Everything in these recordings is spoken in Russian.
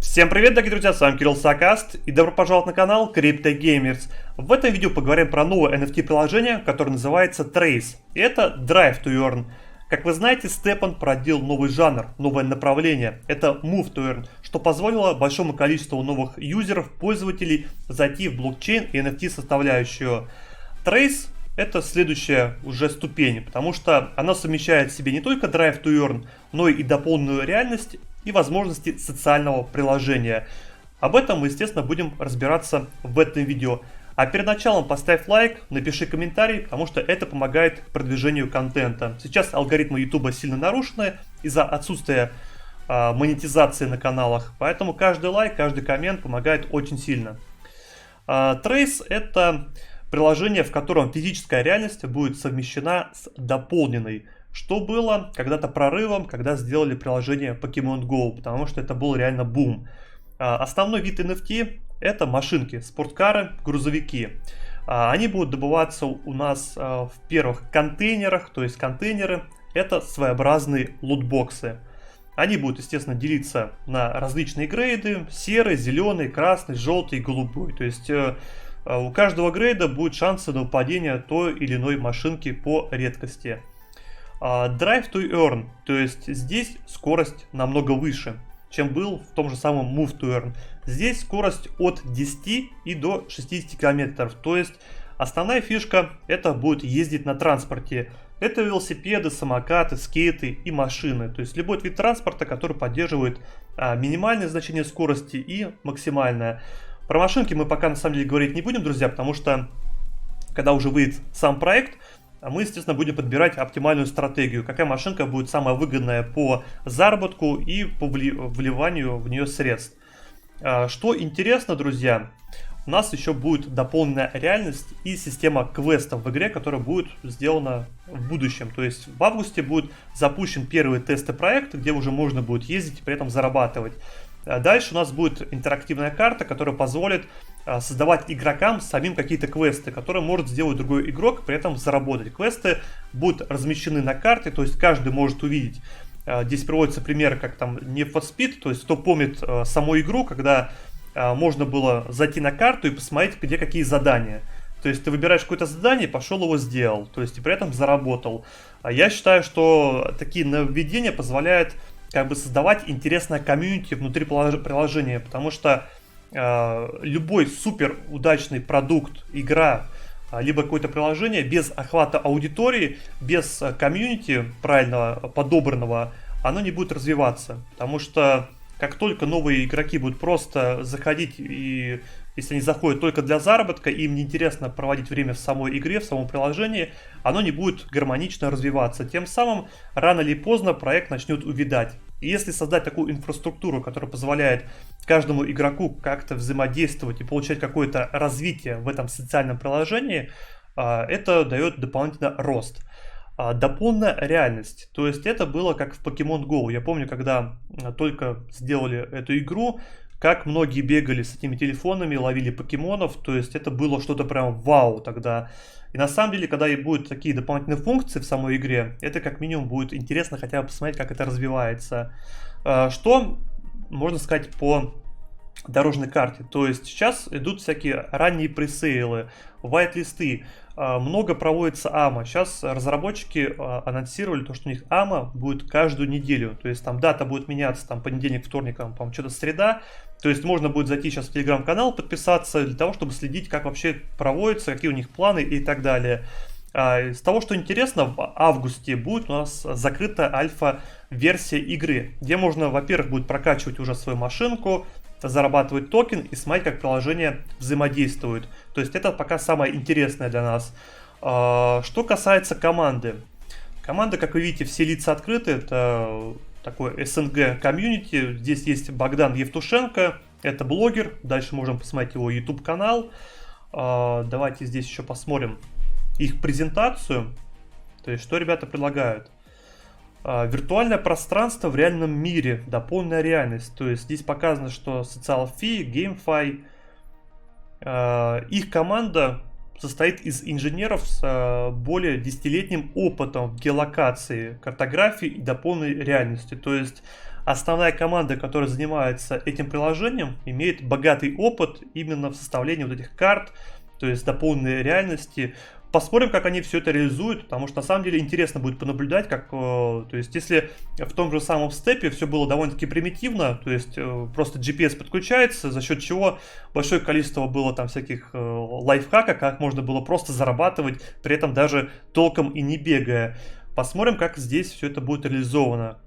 Всем привет, дорогие друзья, с вами Кирилл Сакаст и добро пожаловать на канал Crypto Gamers. В этом видео поговорим про новое NFT-приложение, которое называется Trace. И это Drive to Earn. Как вы знаете, STEPN породил новый жанр, новое направление. Это Move to Earn, что позволило большому количеству новых юзеров, пользователей зайти в блокчейн и NFT-составляющую. Trace — это следующая уже ступень, потому что она совмещает в себе не только Drive to Earn, но и дополненную реальность и возможности социального приложения. Об этом мы, естественно, будем разбираться в этом видео. А перед началом поставь лайк, напиши комментарий, потому что это помогает продвижению контента. Сейчас алгоритмы YouTube сильно нарушены из-за отсутствия монетизации на каналах, поэтому каждый лайк, каждый коммент помогает очень сильно. Trace — это приложение, в котором физическая реальность будет совмещена с дополненной, что было когда-то прорывом, когда сделали приложение Pokemon Go, потому что это был реально бум. Основной вид NFT — это машинки, спорткары, грузовики. Они будут добываться у нас в первых контейнерах, то есть контейнеры — это своеобразные лутбоксы. Они будут, естественно, делиться на различные грейды: серый, зеленый, красный, желтый, голубой. То есть у каждого грейда будет шансы на выпадение той или иной машинки по редкости. Drive to Earn, то есть здесь скорость намного выше, чем был в том же самом Move to Earn. Здесь скорость от 10 и до 60 км. То есть основная фишка — это будет ездить на транспорте. Это велосипеды, самокаты, скейты и машины. То есть любой вид транспорта, который поддерживает минимальное значение скорости и максимальное. Про машинки мы пока на самом деле говорить не будем, друзья, потому что когда уже выйдет сам проект, мы, естественно, будем подбирать оптимальную стратегию, какая машинка будет самая выгодная по заработку и по вливанию в нее средств. Что интересно, друзья, у нас еще будет дополненная реальность и система квестов в игре, которая будет сделана в будущем. То есть в августе будет запущен первый тесты проекта, где уже можно будет ездить и при этом зарабатывать. Дальше у нас будет интерактивная карта, которая позволит создавать игрокам самим какие-то квесты, которые может сделать другой игрок, при этом заработать. Квесты будут размещены на карте, то есть каждый может увидеть. Здесь приводится пример, как там Need for Speed, то есть кто помнит саму игру, когда можно было зайти на карту и посмотреть, где какие задания. То есть ты выбираешь какое-то задание, пошел его сделал, то есть и при этом заработал. Я считаю, что такие нововведения позволяют как бы создавать интересное комьюнити внутри приложения, потому что любой супер удачный продукт, игра, либо какое-то приложение без охвата аудитории, без комьюнити правильно подобранного, оно не будет развиваться, потому что как только новые игроки будут просто заходить, и если они заходят только для заработка, им неинтересно проводить время в самой игре, в самом приложении, оно не будет гармонично развиваться. Тем самым рано или поздно проект начнет увядать. И если создать такую инфраструктуру, которая позволяет каждому игроку как-то взаимодействовать и получать какое-то развитие в этом социальном приложении, это дает дополнительно рост. Дополненная реальность. То есть это было как в Pokemon Go. Я помню, когда только сделали эту игру, как многие бегали с этими телефонами, ловили покемонов. То есть это было что-то прям вау тогда. И на самом деле, когда и будут такие дополнительные функции в самой игре, это как минимум будет интересно хотя бы посмотреть, как это развивается. Что можно сказать по дорожной карте? То есть сейчас идут всякие ранние пресейлы, вайт-листы. Много проводится АМА. Сейчас разработчики анонсировали то, что у них АМА будет каждую неделю. То есть там дата будет меняться, там понедельник, вторник, там что-то среда. То есть можно будет зайти сейчас в телеграм-канал, подписаться для того, чтобы следить, как вообще проводится, какие у них планы и так далее. Из того, что интересно, в августе будет у нас закрыта альфа-версия игры, где можно, во-первых, будет прокачивать уже свою машинку, зарабатывать токен и смотреть, как приложение взаимодействует. То есть это пока самое интересное для нас. Что касается команды. Команда, как вы видите, все лица открыты. Это такой СНГ комьюнити. Здесь есть Богдан Евтушенко. Это блогер. Дальше можем посмотреть его YouTube канал. Давайте здесь еще посмотрим их презентацию. То есть что ребята предлагают. Виртуальное пространство в реальном мире, дополненная реальность. То есть здесь показано, что SocialFi, GameFi, их команда состоит из инженеров с более 10-летним опытом в геолокации, картографии и дополненной реальности. То есть основная команда, которая занимается этим приложением, имеет богатый опыт именно в составлении вот этих карт, то есть дополненной реальности. Посмотрим, как они все это реализуют, потому что на самом деле интересно будет понаблюдать, как, то есть, если в том же самом степе все было довольно-таки примитивно, то есть просто GPS подключается, за счет чего большое количество было там всяких лайфхаков, как можно было просто зарабатывать, при этом даже толком и не бегая. Посмотрим, как здесь все это будет реализовано.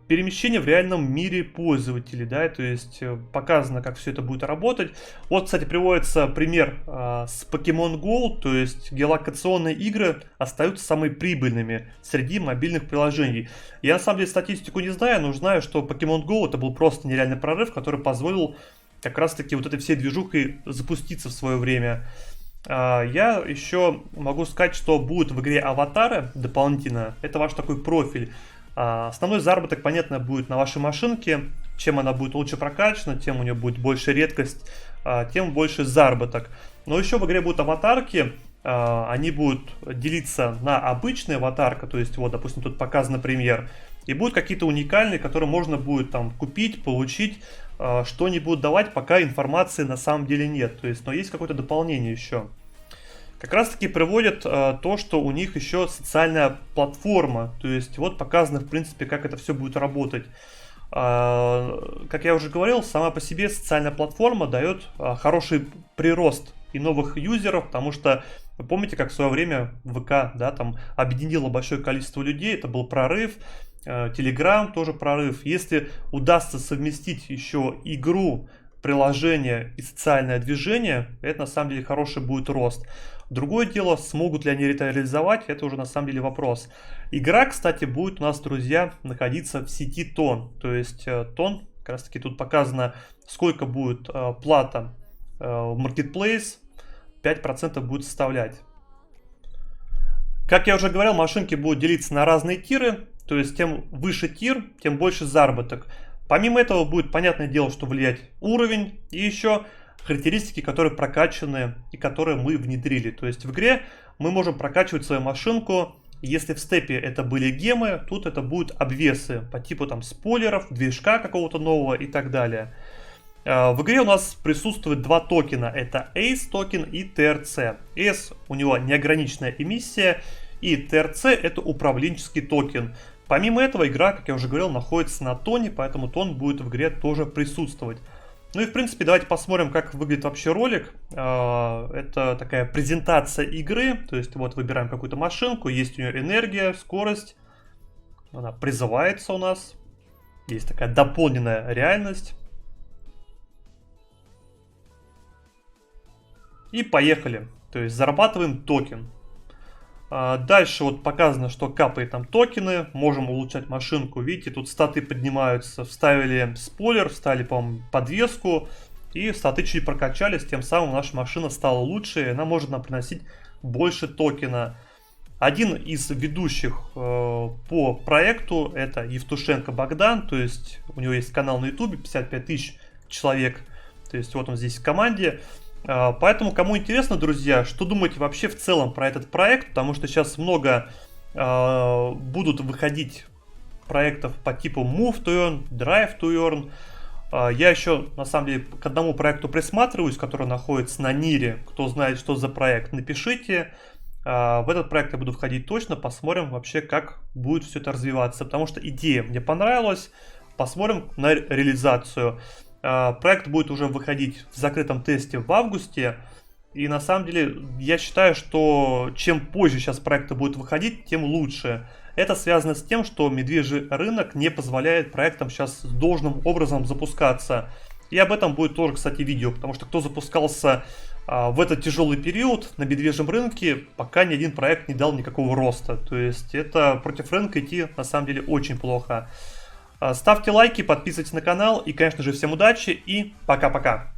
Перемещение в реальном мире пользователей, да, то есть показано, как все это будет работать. Вот, кстати, приводится пример с Pokemon Go, то есть геолокационные игры остаются самыми прибыльными среди мобильных приложений. Я на самом деле статистику не знаю, но знаю, что Pokemon Go это был просто нереальный прорыв, который позволил как раз-таки вот этой всей движухой запуститься в свое время. Я еще могу сказать, что будут в игре аватары дополнительно, это ваш такой профиль. Основной заработок, понятно, будет на вашей машинке. Чем она будет лучше прокачана, тем у нее будет больше редкость, тем больше заработок. Но еще в игре будут аватарки. Они будут делиться на обычные аватарка, то есть вот, допустим, тут показан пример. И будут какие-то уникальные, которые можно будет там купить, получить, что они будут давать, пока информации на самом деле нет. То есть, но есть какое-то дополнение еще. Как раз таки приводит то, что у них еще социальная платформа. То есть вот показано, в принципе, как это все будет работать. Как я уже говорил, сама по себе социальная платформа дает хороший прирост и новых юзеров, потому что вы помните, как в свое время ВК, да, там объединило большое количество людей, это был прорыв. Telegram тоже прорыв. Если удастся совместить еще игру, приложение и социальное движение, это на самом деле хороший будет рост. Другое дело, смогут ли они это реализовать, это уже на самом деле вопрос. Игра, кстати, будет у нас, друзья, находиться в сети Тон. То есть Тон, как раз таки тут показано, сколько будет плата в Marketplace, 5% будет составлять. Как я уже говорил, машинки будут делиться на разные тиры, то есть тем выше тир, тем больше заработок. Помимо этого будет, понятное дело, что влиять уровень и еще характеристики, которые прокачаны и которые мы внедрили. То есть в игре мы можем прокачивать свою машинку. Если в степе это были гемы, тут это будут обвесы по типу там спойлеров, движка какого-то нового и так далее. В игре у нас присутствует два токена. Это ACE токен и TRC. ACE у него неограниченная эмиссия, и TRC это управленческий токен. Помимо этого, игра, как я уже говорил, находится на тоне, поэтому тон будет в игре тоже присутствовать. Ну и в принципе давайте посмотрим, как выглядит вообще ролик. Это такая презентация игры, то есть вот выбираем какую-то машинку, есть у нее энергия, скорость, она призывается у нас, есть такая дополненная реальность. И поехали, то есть зарабатываем токен. Дальше вот показано, что капает там токены, можем улучшать машинку, видите, тут статы поднимаются, вставили спойлер, вставили, по-моему, подвеску, и статы чуть прокачались, тем самым наша машина стала лучше, и она может нам приносить больше токена. Один из ведущих по проекту это Евтушенко Богдан, то есть у него есть канал на YouTube, 55 тысяч человек, то есть вот он здесь в команде. Поэтому, кому интересно, друзья, что думаете вообще в целом про этот проект, потому что сейчас много будут выходить проектов по типу Move to Earn, Drive to Earn. Я еще, на самом деле, к одному проекту присматриваюсь, который находится на Нире. Кто знает, что за проект, напишите. В этот проект я буду входить точно, посмотрим вообще, как будет все это развиваться, потому что идея мне понравилась, посмотрим на реализацию. Проект будет уже выходить в закрытом тесте в августе. И на самом деле я считаю, что чем позже сейчас проекты будут выходить, тем лучше. Это связано с тем, что медвежий рынок не позволяет проектам сейчас должным образом запускаться. И об этом будет тоже, кстати, видео, потому что кто запускался в этот тяжелый период на медвежьем рынке, пока ни один проект не дал никакого роста. То есть это против рынка идти на самом деле очень плохо. Ставьте лайки, подписывайтесь на канал и, конечно же, всем удачи и пока-пока.